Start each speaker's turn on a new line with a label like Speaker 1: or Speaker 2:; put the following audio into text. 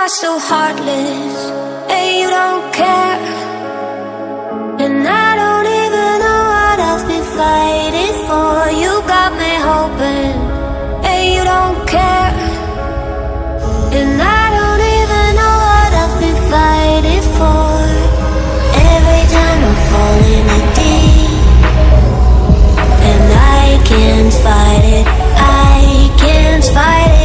Speaker 1: are so heartless, and you don't care. And I don't even know what I've been fighting for. You got me hoping, and you don't care. And I don't even know what I've been fighting for. Every time I fall in the deep, and I can't fight it, I can't fight it.